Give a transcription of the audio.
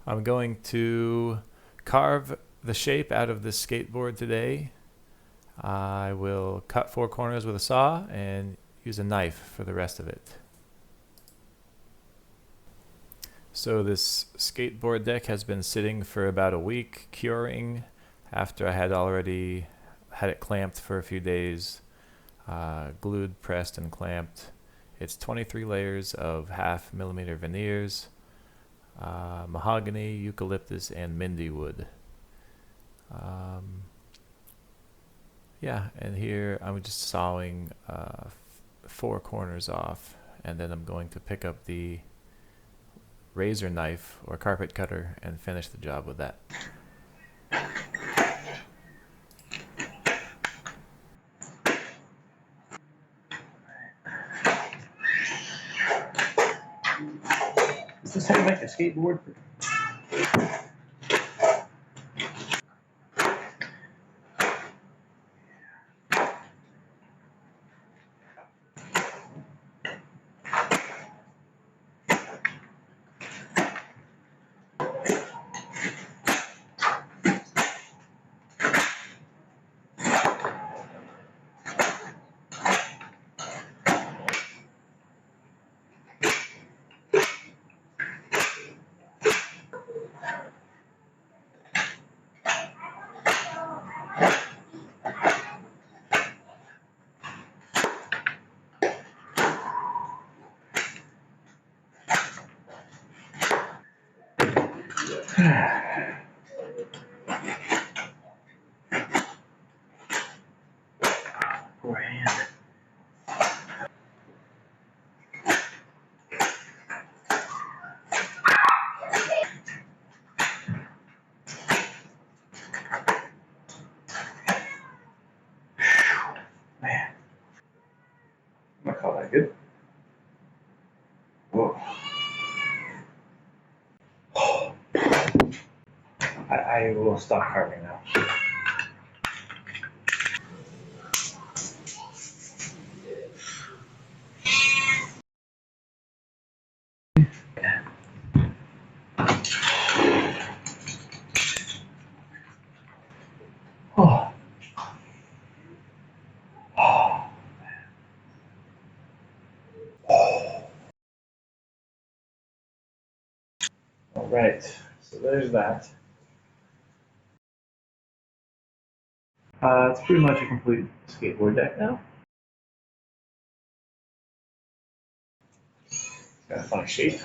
I'm going to carve the shape out of this skateboard today. I will cut 4 corners with a saw and use a knife for the rest of it. So this skateboard deck has been sitting for about a week curing after I had already had it clamped for a few days, glued, pressed, and clamped. It's 23 layers of 1/2 millimeter veneers, mahogany, eucalyptus, and Mindy wood. Yeah, and here I'm just sawing 4 corners off, and then I'm going to pick up the razor knife or carpet cutter and finish the job with that. Is this how you make a skateboard? Poor hand. Man. I'm gonna call that good. Whoa. I will stop carving now. Oh. Oh. All right, so there's that. It's pretty much a complete skateboard deck now. Got a funny shape.